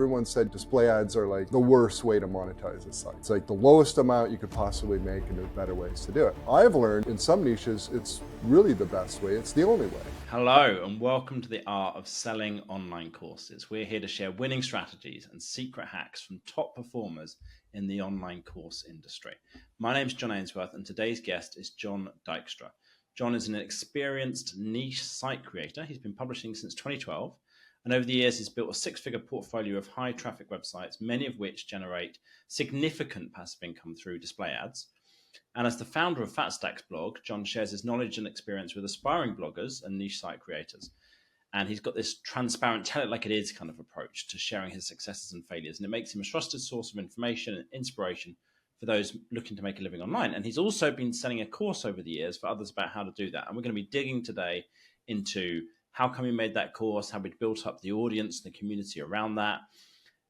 everyone said display ads are like the worst way to monetize a site. It's like the lowest amount you could possibly make, and there's better ways to do it. I've learned in some niches, it's really the best way. It's the only way. Hello, and welcome to the Art of Selling Online Courses. We're here to share winning strategies and secret hacks from top performers in the online course industry. My name is John Ainsworth, and today's guest is John Dykstra. John is an experienced niche site creator. He's been publishing since 2012. And over the years, he's built a six-figure portfolio of high-traffic websites, many of which generate significant passive income through display ads. And as the founder of FatStack's blog, John shares his knowledge and experience with aspiring bloggers and niche site creators. And he's got this transparent, tell it like it is kind of approach to sharing his successes and failures. And it makes him a trusted source of information and inspiration for those looking to make a living online. And he's also been selling a course over the years for others about how to do that. And we're going to be digging today into how come he made that course, how he'd built up the audience, the community around that,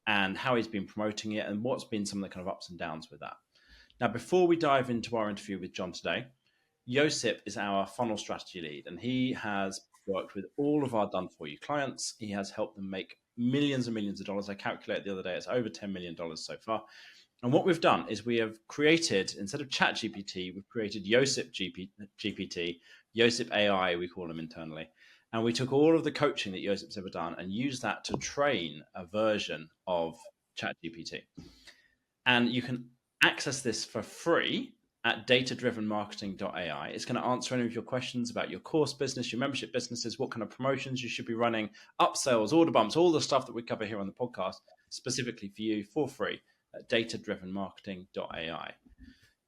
and how he's been promoting it, and what's been some of the kind of ups and downs with that. Now, before we dive into our interview with John today, Josip is our funnel strategy lead, and he has worked with all of our done-for-you clients. He has helped them make millions and millions of dollars. I calculated the other day, it's over $10 million so far. And what we've done is we have created, instead of ChatGPT, we've created Josip GPT, Josip AI, we call him internally. And we took all of the coaching that Josip's ever done and used that to train a version of ChatGPT. And you can access this for free at datadrivenmarketing.ai. It's going to answer any of your questions about your course business, your membership businesses, what kind of promotions you should be running, upsells, order bumps, all the stuff that we cover here on the podcast, specifically for you for free at datadrivenmarketing.ai.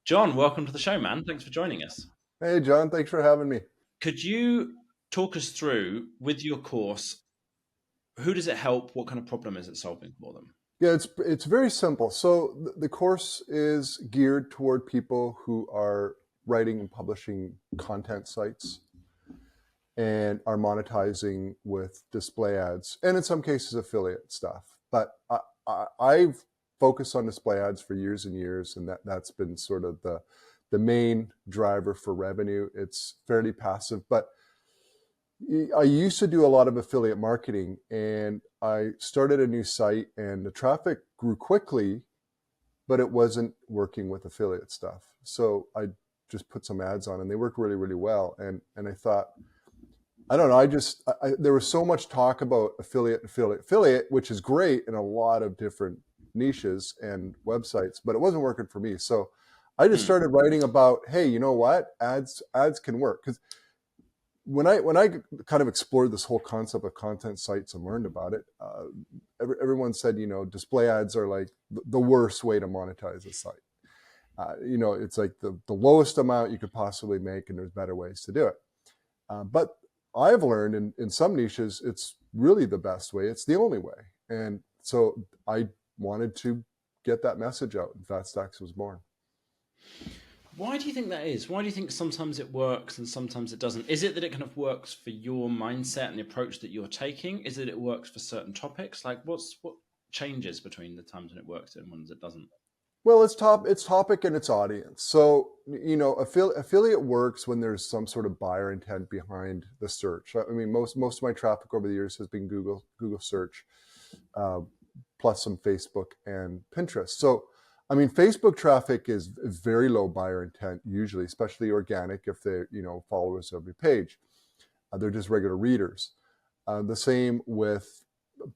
John, welcome to the show, man. Thanks for joining us. Hey, John, thanks for having me. Could you talk us through, with your course, who does it help? What kind of problem is it solving for them? Yeah, it's very simple. So the course is geared toward people who are writing and publishing content sites and are monetizing with display ads, and in some cases affiliate stuff. But I've focused on display ads for years and years, and that's been sort of the main driver for revenue. It's fairly passive, but I used to do a lot of affiliate marketing, and I started a new site, and the traffic grew quickly, but it wasn't working with affiliate stuff. So I just put some ads on, and they worked really, really well. And I thought, I don't know, there was so much talk about affiliate, which is great in a lot of different niches and websites, but it wasn't working for me. So I just started writing about, hey, you know what? Ads can work. Because when I kind of explored this whole concept of content sites and learned about it, everyone said, display ads are like the worst way to monetize a site. It's like the lowest amount you could possibly make, and there's better ways to do it. But I've learned in some niches, it's really the best way. It's the only way. And so I wanted to get that message out, and FatStack was born. Why do you think that is? Why do you think sometimes it works and sometimes it doesn't? Is it that it kind of works for your mindset and the approach that you're taking? Is it works for certain topics? Like what changes between the times when it works and ones it doesn't? Well, it's topic and its audience. So, affiliate works when there's some sort of buyer intent behind the search. I mean, most of my traffic over the years has been Google search, plus some Facebook and Pinterest. So, I mean, Facebook traffic is very low buyer intent usually, especially organic if they're, followers of your page. They're just regular readers. The same with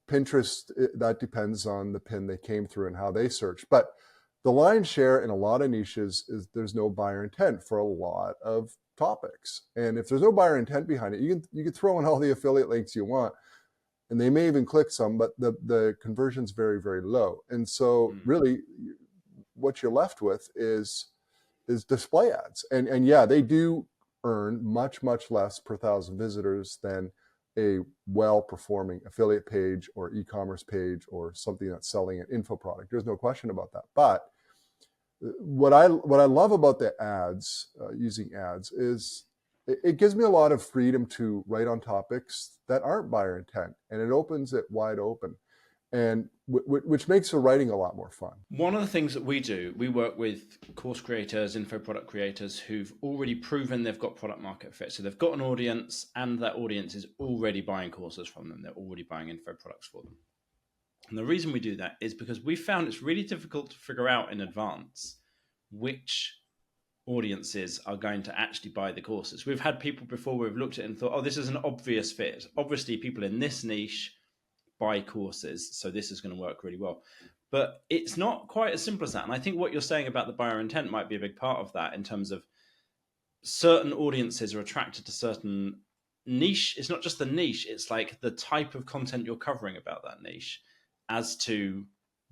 Pinterest. That depends on the pin they came through and how they search. But the lion's share in a lot of niches is there's no buyer intent for a lot of topics. And if there's no buyer intent behind it, you can throw in all the affiliate links you want, and they may even click some, but the conversion's very, very low. And so really what you're left with is display ads. And yeah, they do earn much, much less per thousand visitors than a well-performing affiliate page or e-commerce page or something that's selling an info product. There's no question about that. But what I love about the ads, using ads, is it gives me a lot of freedom to write on topics that aren't buyer intent, and it opens it wide open, and which makes the writing a lot more fun. One of the things that we do, we work with course creators, info product creators who've already proven they've got product market fit. So they've got an audience, and that audience is already buying courses from them. They're already buying info products for them. And the reason we do that is because we found it's really difficult to figure out in advance which audiences are going to actually buy the courses. We've had people before we've looked at it and thought, oh, this is an obvious fit. Obviously, people in this niche buy courses, so this is going to work really well. But it's not quite as simple as that. And I think what you're saying about the buyer intent might be a big part of that, in terms of certain audiences are attracted to certain niche. It's not just the niche, it's like the type of content you're covering about that niche, as to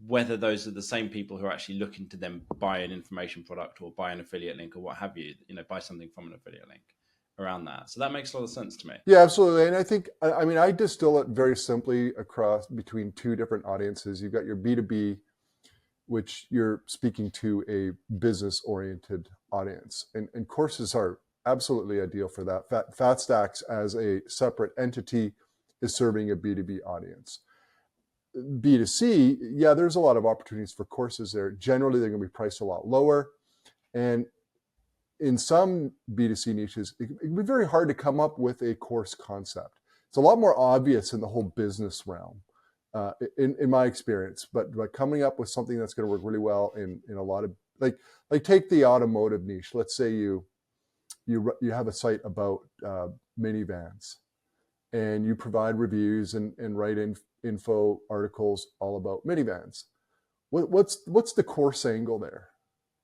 whether those are the same people who are actually looking to then buy an information product or buy an affiliate link or what have you, buy something from an affiliate link around that. So that makes a lot of sense to me. Yeah, absolutely. And I think, I mean, I distill it very simply across between two different audiences. You've got your B2B, which you're speaking to a business oriented audience. And courses are absolutely ideal for that. FatStacks as a separate entity is serving a B2B audience. B2C, yeah, there's a lot of opportunities for courses there. Generally, they're going to be priced a lot lower. And in some B2C niches, it can be very hard to come up with a course concept. It's a lot more obvious in the whole business realm, in my experience. But coming up with something that's going to work really well in a lot of, like take the automotive niche. Let's say you have a site about minivans, and you provide reviews and write in info articles all about minivans. What's the course angle there?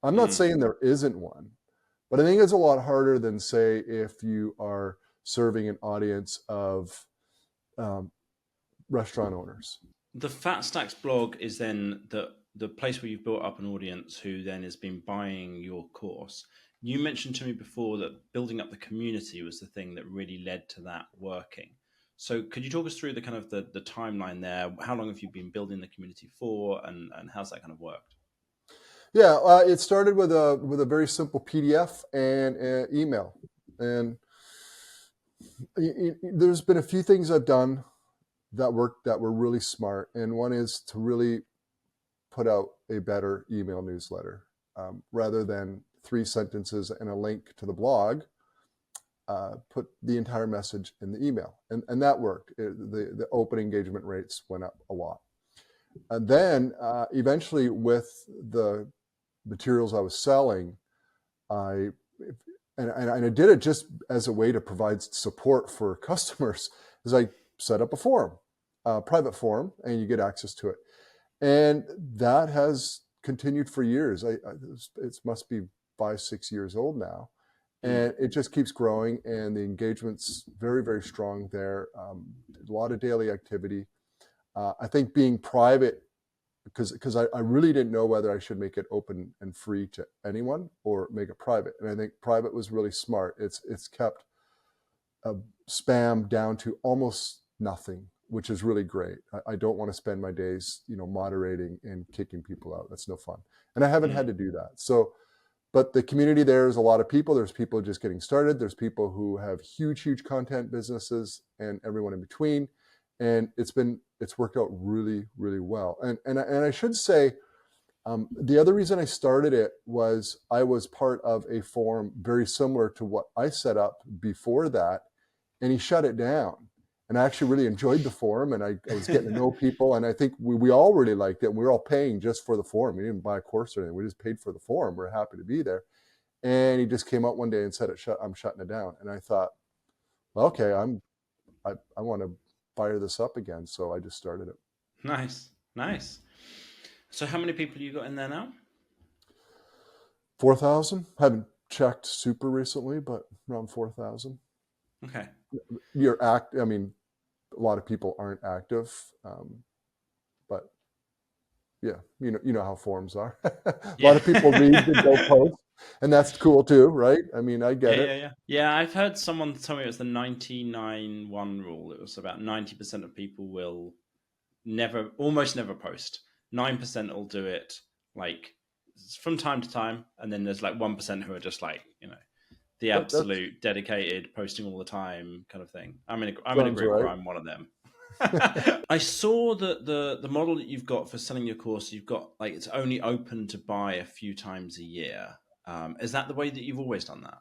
I'm not saying there isn't one, but I think it's a lot harder than, say, if you are serving an audience of restaurant owners. The Fat Stacks blog is then the place where you've built up an audience who then has been buying your course. You mentioned to me before that building up the community was the thing that really led to that working. So could you talk us through the kind of the timeline there? How long have you been building the community for, and how's that kind of worked? Yeah, it started with a very simple PDF and email, and there's been a few things I've done that worked that were really smart, and one is to really put out a better email newsletter, rather than 3 sentences and a link to the blog. Put the entire message in the email, and that worked. The open engagement rates went up a lot. And then eventually, with the materials I was selling, I did it just as a way to provide support for customers. Is I set up a forum, a private forum, and you get access to it. And that has continued for years. It must be 5-6 years old now. And it just keeps growing, and the engagement's very, very strong there. A lot of daily activity. I think being private, because I really didn't know whether I should make it open and free to anyone or make it private. And I think private was really smart. It's kept spam down to almost nothing, which is really great. I don't want to spend my days, moderating and kicking people out. That's no fun. And I haven't had to do that. So, but the community there is a lot of people. There's people just getting started. There's people who have huge, huge content businesses, and everyone in between. And it's worked out really, really well. And I should say, the other reason I started it was I was part of a forum very similar to what I set up before that, and he shut it down. And I actually really enjoyed the forum, and I was getting to know people, and I think we all really liked it. And we were all paying just for the forum. We didn't buy a course or anything. We just paid for the forum. We're happy to be there. And he just came out one day and said, I'm shutting it down. And I thought, well, okay, I want to fire this up again. So I just started it. Nice. So how many people you got in there now? 4,000. Haven't checked super recently, but around 4,000. Okay. I mean, a lot of people aren't active, but yeah, you know how forums are. A lot of people read and don't post, and that's cool too, right? I mean, I get it. Yeah. I've heard someone tell me it was the 99-1 rule. It was about 90% of people will almost never post. 9% will do it like from time to time, and then there's like 1% who are just like, the absolute dedicated, posting all the time kind of thing. I'm in a group where I'm one of them. I saw that the model that you've got for selling your course, you've got like it's only open to buy a few times a year. Is that the way that you've always done that?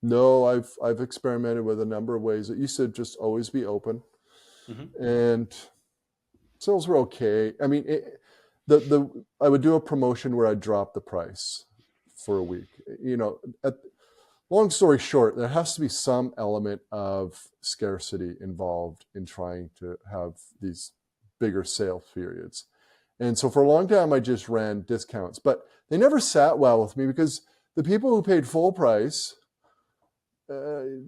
No, I've experimented with a number of ways. It used to just always be open, and Sales were okay. I mean, I would do a promotion where I'd drop the price for a week. Long story short, there has to be some element of scarcity involved in trying to have these bigger sale periods. And so for a long time, I just ran discounts, but they never sat well with me because the people who paid full price, it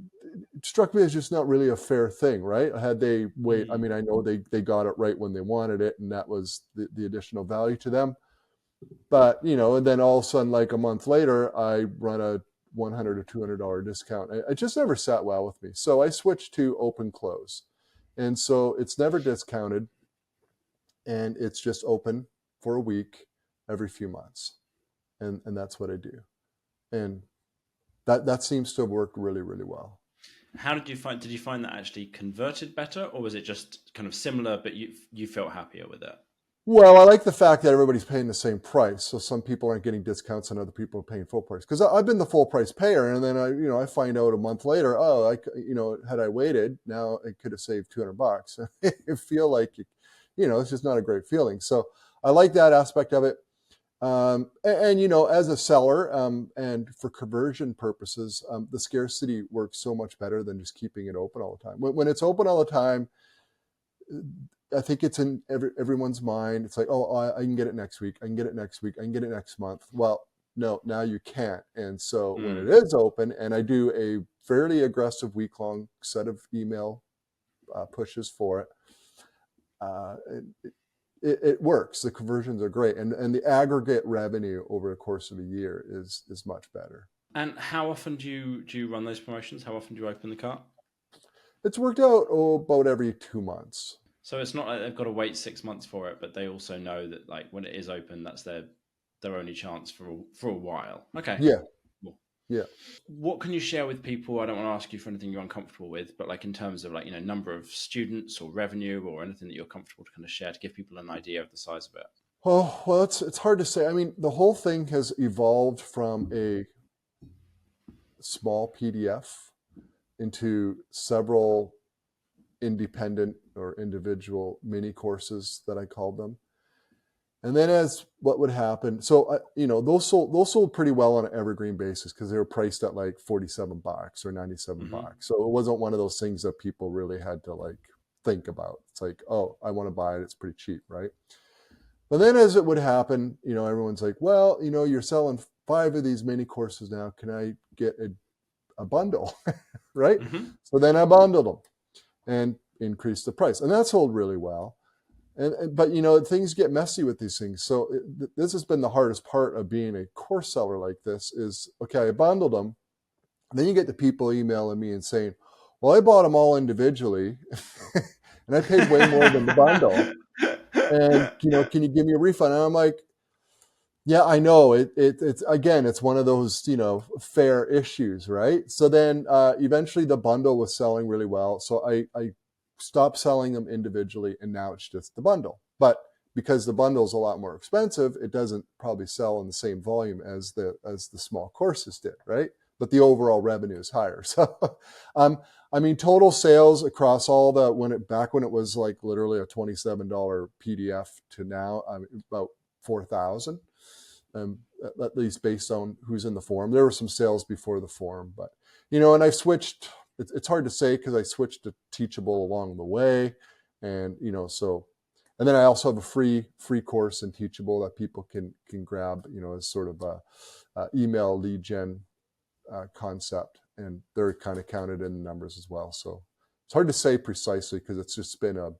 struck me as just not really a fair thing, right? Had they wait, I Mm. mean, I know they got it right when they wanted it, and that was the additional value to them. But and then all of a sudden, like a month later, I run a $100 or $200 discount. It just never sat well with me. So I switched to open close, and so it's never discounted, and it's just open for a week every few months, and that's what I do, and that seems to have worked really, really well. How did you find? Did you find that actually converted better, or was it just kind of similar, but you felt happier with it? Well, I like the fact that everybody's paying the same price, so some people aren't getting discounts and other people are paying full price. Because I've been the full price payer, and then I find out a month later, oh, had I waited, now I could have saved $200. I feel like, it's just not a great feeling. So I like that aspect of it. As a seller, and for conversion purposes, the scarcity works so much better than just keeping it open all the time. When it's open all the time, I think it's in everyone's mind. It's like, oh, I can get it next week. I can get it next week. I can get it next month. Well, no, now you can't. And so when it Mm. is open, and I do a fairly aggressive week-long set of email pushes for it, uh, it works. The conversions are great, and the aggregate revenue over the course of a year is much better. And how often do you run those promotions? How often do you open the cart? It's worked out about every 2 months. So it's not like they've got to wait 6 months for it, but they also know that like when it is open, that's their only chance for a while. Okay. Yeah, Cool. yeah. What can you share with people? I don't want to ask you for anything you're uncomfortable with, but like in terms of like number of students or revenue or anything that you're comfortable to kind of share to give people an idea of the size of it. Well, it's hard to say. I mean, the whole thing has evolved from a small PDF into several independent or individual mini courses that I called them. And then as what would happen, so those sold pretty well on an evergreen basis because they were priced at like $47 or 97 Hmm. bucks. So it wasn't one of those things that people really had to like think about. It's like, oh, I want to buy it. It's pretty cheap, right? But then as it would happen, everyone's like, well, you're selling 5 of these mini courses now. Can I get a bundle? Right? Hmm. So then I bundled them and increased the price. And that sold really well. But things get messy with these things. So this has been the hardest part of being a course seller like this is, okay, I bundled them. Then you get the people emailing me and saying, well, I bought them all individually and I paid way more than the bundle. And, can you give me a refund? And I'm like, yeah, I know it's again, it's one of those, fair issues, right? So then eventually the bundle was selling really well. So I stopped selling them individually and now it's just the bundle. But because the bundle is a lot more expensive, it doesn't probably sell in the same volume as the small courses did, right? But the overall revenue is higher. So I mean, total sales across all back when it was like literally a $27 PDF to now, about 4,000, at least based on who's in the forum. There were some sales before the forum, but and I've switched. It's hard to say because I switched to Teachable along the way, and so. And then I also have a free course in Teachable that people can grab, as sort of a email lead gen concept, and they're kind of counted in the numbers as well. So it's hard to say precisely because it's just been a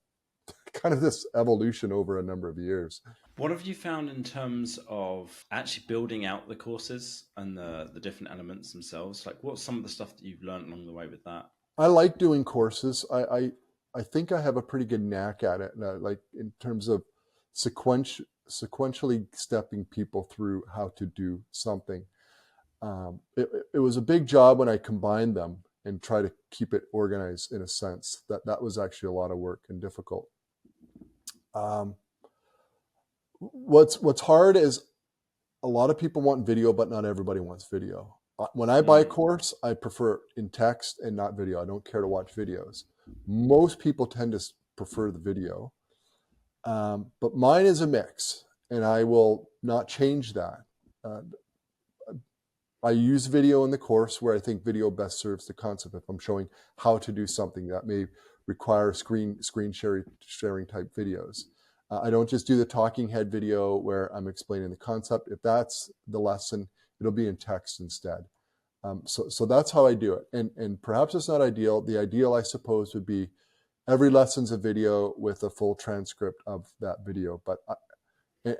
kind of this evolution over a number of years. What have you found in terms of actually building out the courses and the different elements themselves? Like, what's some of the stuff that you've learned along the way with that? I like doing courses. I think I have a pretty good knack at it, like in terms of sequentially stepping people through how to do something. It was a big job when I combined them and try to keep it organized in a sense. That was actually a lot of work and difficult. Um, what's hard is a lot of people want video, but not everybody wants video. When I buy a Mm. course, I prefer in text and not video. I don't care to watch videos. Most people tend to prefer the video. But mine is a mix, and I will not change that. Uh, I use video in the course where I think video best serves the concept. If I'm showing how to do something that may require screen sharing type videos, I don't just do the talking head video where I'm explaining the concept. If that's the lesson, it'll be in text instead. So that's how I do it. And perhaps it's not ideal. The ideal, I suppose, would be every lesson's a video with a full transcript of that video. But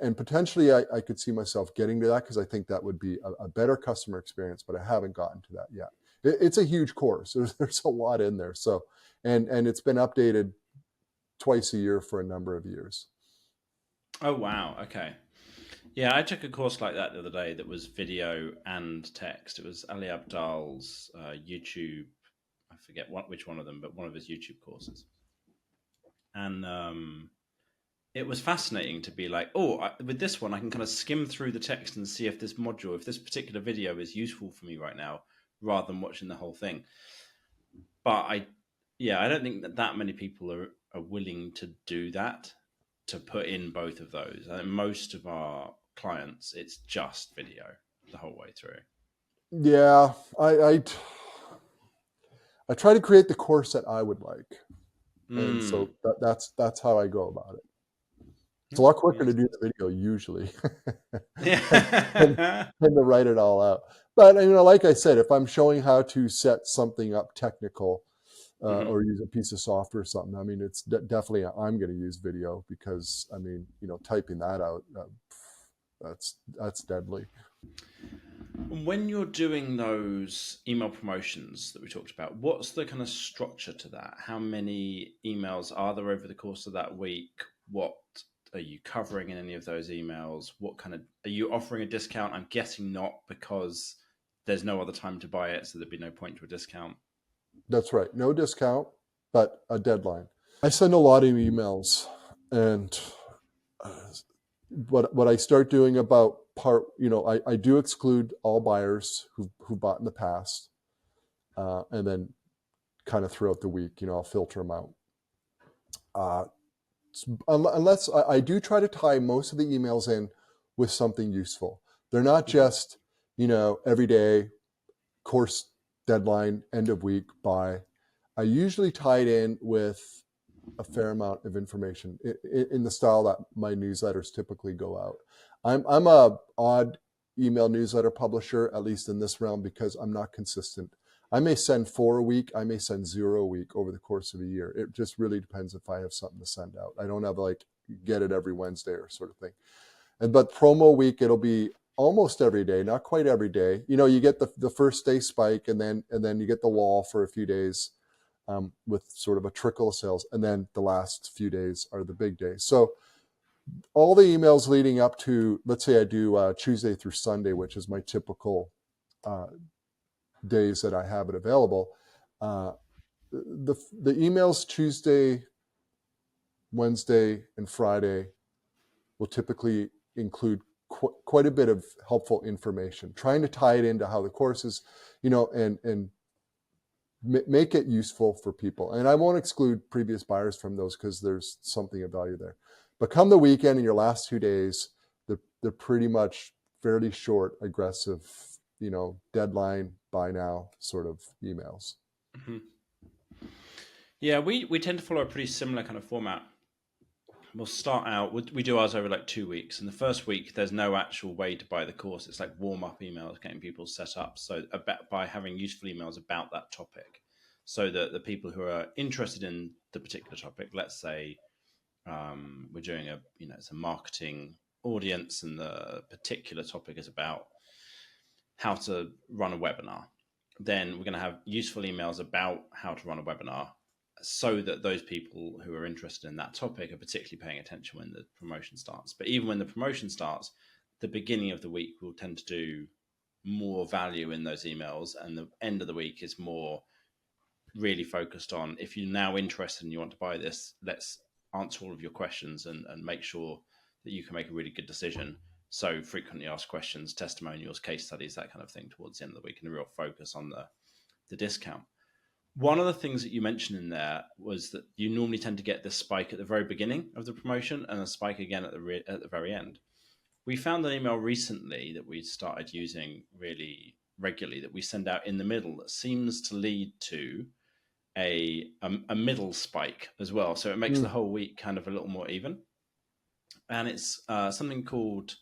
and potentially I could see myself getting to that because I think that would be a better customer experience, but I haven't gotten to that yet. It's a huge course. There's a lot in there. So, and it's been updated twice a year for a number of years. Oh, wow. Okay. Yeah, I took a course like that the other day that was video and text. It was Ali Abdal's YouTube. I forget which one of them, but one of his YouTube courses. And it was fascinating to be like, oh, with this one, I can kind of skim through the text and see if this module, if this particular video is useful for me right now, rather than watching the whole thing. But I don't think that many people are willing to do that, to put in both of those. I think most of our clients, it's just video the whole way through. Yeah, I try to create the course that I would like, and Mm. so that's how I go about it. It's a lot quicker to Yes. do the video usually than, Yeah. than to write it all out. But like I said, if I'm showing how to set something up technical Hmm. or use a piece of software or something, I mean, it's definitely I'm going to use video because I mean, typing that out, that's deadly. When you're doing those email promotions that we talked about, what's the kind of structure to that? How many emails are there over the course of that week? What are you covering in any of those emails? What kind of are you offering a discount? I'm guessing not, because there's no other time to buy it, so there'd be no point to a discount. That's right. No discount, but a deadline. I send a lot of emails, and uh, what I start doing about I do exclude all buyers who bought in the past, and then kind of throughout the week, I'll filter them out. Uh, unless I do try to tie most of the emails in with something useful. They're not Hmm. just, every day course deadline, end of week, buy. I usually tie it in with a fair amount of information in the style that my newsletters typically go out. I'm a odd email newsletter publisher, at least in this realm, because I'm not consistent. I may send 4 a week, I may send 0 a week over the course of a year. It just really depends if I have something to send out. I don't have like get it every Wednesday or sort of thing. But promo week, it'll be almost every day, not quite every day. You get the first day spike, and then you get the wall for a few days, with sort of a trickle of sales, and then the last few days are the big days. So all the emails leading up to, let's say I do Tuesday through Sunday, which is my typical uh, days that I have it available. Uh, the emails Tuesday, Wednesday, and Friday will typically include quite a bit of helpful information, trying to tie it into how the course is, and make it useful for people. And I won't exclude previous buyers from those because there's something of value there. But come the weekend and your last 2 days, they're pretty much fairly short, aggressive, deadline, buy now sort of emails. Hmm. Yeah, we tend to follow a pretty similar kind of format. We'll start out. We do ours over like 2 weeks. In the first week, there's no actual way to buy the course. It's like warm up emails, getting people set up. So by having useful emails about that topic, so that the people who are interested in the particular topic, let's say we're doing it's a marketing audience, and the particular topic is about how to run a webinar, then we're going to have useful emails about how to run a webinar, so that those people who are interested in that topic are particularly paying attention when the promotion starts. But even when the promotion starts, the beginning of the week will tend to do more value in those emails, and the end of the week is more really focused on, if you're now interested and you want to buy this, let's answer all of your questions and make sure that you can make a really good decision. So frequently asked questions, testimonials, case studies, that kind of thing towards the end of the week, and a real focus on the discount. One of the things that you mentioned in there was that you normally tend to get this spike at the very beginning of the promotion and a spike again at the very end. We found an email recently that we started using really regularly that we send out in the middle that seems to lead to a middle spike as well. So it makes the whole week kind of a little more even. And it's something called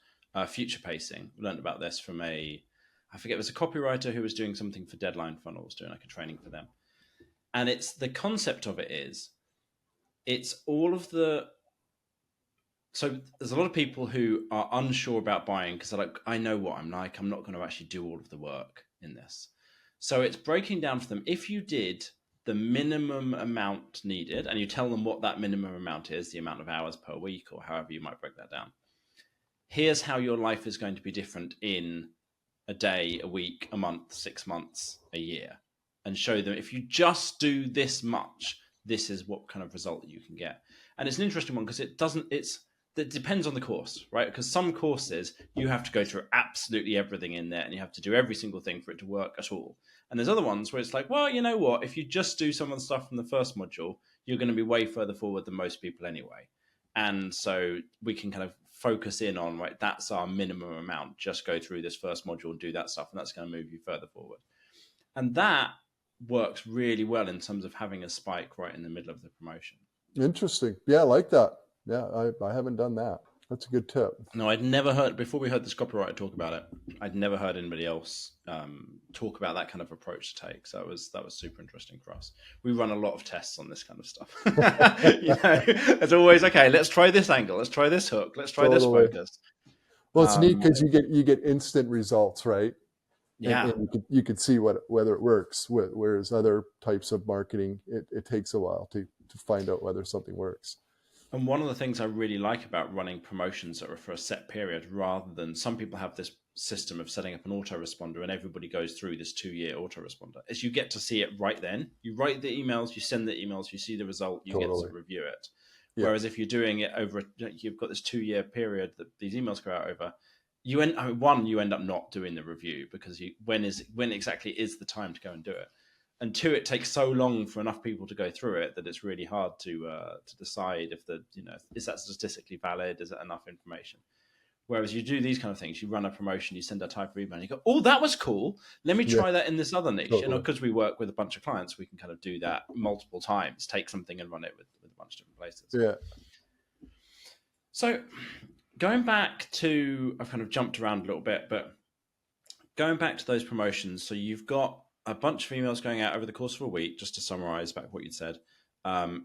future pacing. We learned about this from I forget, it was a copywriter who was doing something for Deadline Funnels, doing like a training for them. And it's the concept of it's all of the, so there's a lot of people who are unsure about buying because they're like, I know what I'm like. I'm not going to actually do all of the work in this. So it's breaking down for them. If you did the minimum amount needed and you tell them what that minimum amount is, the amount of hours per week or however you might break that down, here's how your life is going to be different in a day, a week, a month, 6 months, a year, and show them if you just do this much, this is what kind of result that you can get. And it's an interesting one because it depends on the course, right? Because some courses you have to go through absolutely everything in there and you have to do every single thing for it to work at all. And there's other ones where it's like, well, you know what? If you just do some of the stuff from the first module, you're going to be way further forward than most people anyway. And so we can kind of focus in on, right, that's our minimum amount. Just go through this first module and do that stuff, and that's going to move you further forward. And that works really well in terms of having a spike right in the middle of the promotion. Interesting. Yeah, I like that. Yeah, I haven't done that. That's a good tip. No, I'd never heard, before we heard this copywriter talk about it, I'd never heard anybody else talk about that kind of approach to take. So that was super interesting for us. We run a lot of tests on this kind of stuff. It's always, okay, let's try this angle, let's try this hook, let's try this focus. Well, it's neat because you get instant results, right? Yeah. And you could see whether it works. Whereas other types of marketing, it takes a while to find out whether something works. And one of the things I really like about running promotions that are for a set period, rather than some people have this system of setting up an autoresponder and everybody goes through this 2-year autoresponder, is you get to see it right then. You write the emails, you send the emails, you see the result, you get to review it. Yeah. Whereas if you're doing it over, you've got this 2-year period that these emails go out over, you end up not doing the review because when exactly is the time to go and do it. And 2, it takes so long for enough people to go through it that it's really hard to decide if is that statistically valid? Is it enough information? Whereas you do these kind of things, you run a promotion, you send a type of email, and you go, oh, that was cool. Let me try that in this other niche. Totally. And because we work with a bunch of clients, we can kind of do that multiple times, take something and run it with a bunch of different places. Yeah. So going back to, I've kind of jumped around a little bit, but going back to those promotions, so you've got a bunch of emails going out over the course of a week, just to summarize back what you'd said.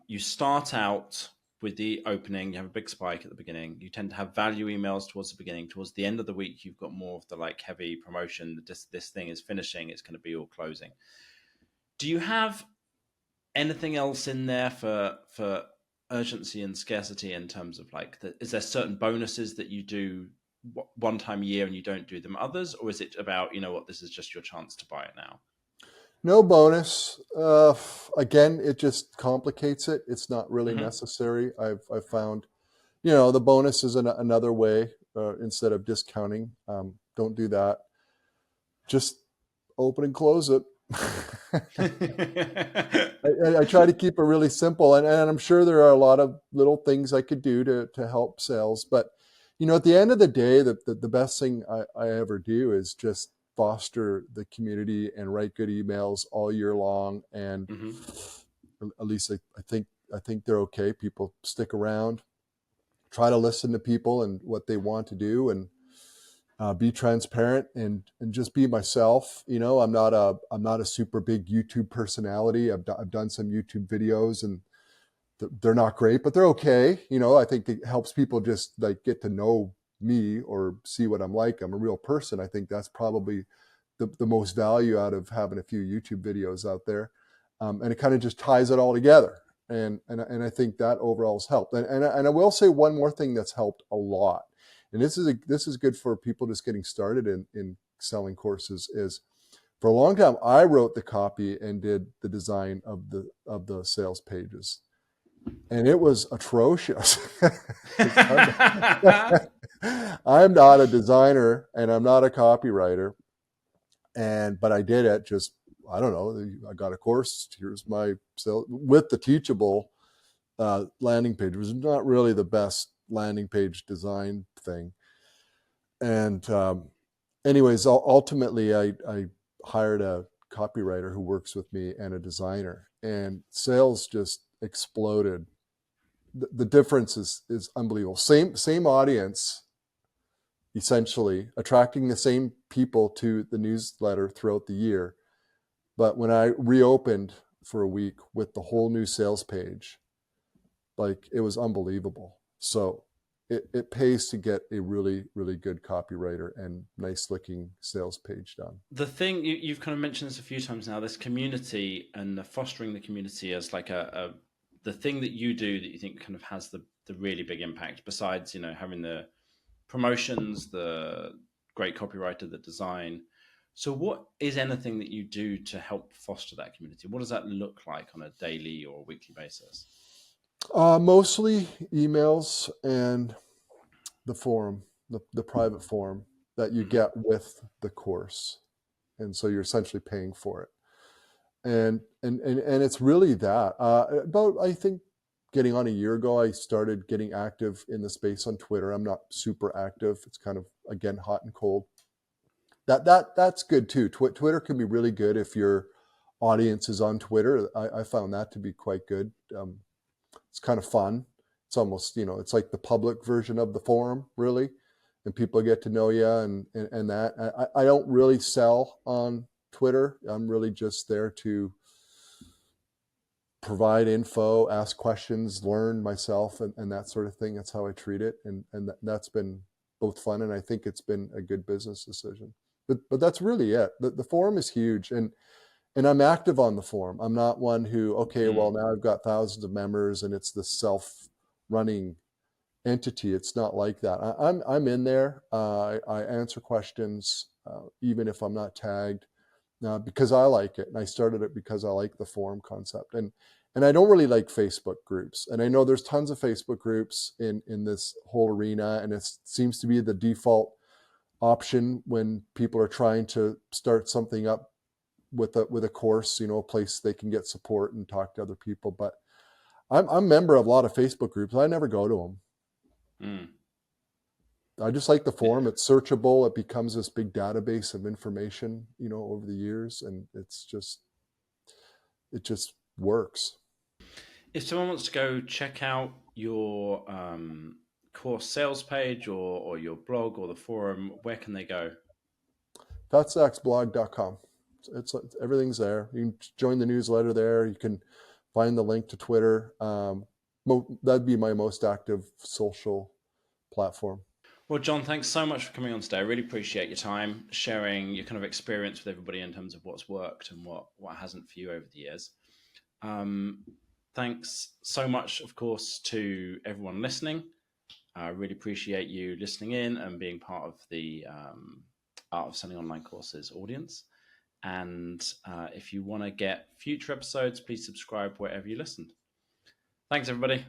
You start out with the opening, you have a big spike at the beginning. You tend to have value emails towards the beginning. Towards the end of the week, you've got more of the like heavy promotion. This thing is finishing, it's going to be all closing. Do you have anything else in there for urgency and scarcity in terms of like, is there certain bonuses that you do one time a year and you don't do them others? Or is it about, you know what, this is just your chance to buy it now? No bonus. Again, it just complicates it. It's not really necessary. I've found, the bonus is another way instead of discounting. Don't do that. Just open and close it. I try to keep it really simple, and I'm sure there are a lot of little things I could do to help sales. But at the end of the day, the best thing I ever do is just foster the community and write good emails all year long. And at least I think they're okay. People stick around, try to listen to people and what they want to do, and be transparent and just be myself. I'm not a super big YouTube personality. I've done some YouTube videos and they're not great, but they're okay. I think it helps people just like get to know me or see what I'm like. I'm a real person. I think that's probably the most value out of having a few YouTube videos out there. And it kind of just ties it all together. And I think that overall has helped. And I will say one more thing that's helped a lot. And this is good for people just getting started in selling courses, is for a long time, I wrote the copy and did the design of the sales pages. And it was atrocious. I'm not a designer and I'm not a copywriter, but I did it. I don't know, I got a course. Here's my sale with the teachable landing page. It was not really the best landing page design thing. And anyways, ultimately, I hired a copywriter who works with me and a designer, and sales just exploded. The difference is unbelievable. Same audience, essentially attracting the same people to the newsletter throughout the year. But when I reopened for a week with the whole new sales page, like it was unbelievable. So it pays to get a really, really good copywriter and nice looking sales page done. The thing you've kind of mentioned this a few times now, this community and the fostering the community as like the thing that you do that you think kind of has the really big impact, besides, you know, having the promotions, the great copywriter, the design. So what is anything that you do to help foster that community? What does that look like on a daily or a weekly basis? Mostly emails and the forum, the private forum that you Hmm. get with the course. And so you're essentially paying for it. And it's really that. About, I think, getting on a year ago, I started getting active in the space on Twitter. I'm not super active. It's kind of, again, hot and cold. That's good too. Twitter can be really good if your audience is on Twitter. I found that to be quite good. It's kind of fun. It's almost, it's like the public version of the forum, really, and people get to know you and that. I don't really sell on Twitter. I'm really just there to provide info, ask questions, learn myself, and that sort of thing. That's how I treat it, and that's been both fun, and I think it's been a good business decision. But that's really it. The forum is huge, and I'm active on the forum. I'm not one who, okay, well, Mm. now I've got thousands of members and it's this self-running entity. It's not like that. I'm in there. I answer questions, even if I'm not tagged, because I like it. And I started it because I like the forum concept. And I don't really like Facebook groups. And I know there's tons of Facebook groups in this whole arena, and it seems to be the default option when people are trying to start something up with a course, a place they can get support and talk to other people. But I'm a member of a lot of Facebook groups. I never go to them. Mm. I just like the Yeah. forum. It's searchable. It becomes this big database of information, over the years, and it just works. If someone wants to go check out your course sales page or your blog or the forum, where can they go? Fatsacksblog.com. Everything's there. You can join the newsletter there. You can find the link to Twitter. That'd be my most active social platform. Well, John, thanks so much for coming on today. I really appreciate your time, sharing your kind of experience with everybody in terms of what's worked and what hasn't for you over the years. Um, Thanks so much, of course, to everyone listening. I really appreciate you listening in and being part of the Art of Selling Online Courses audience. And if you want to get future episodes, please subscribe wherever you listened. Thanks, everybody.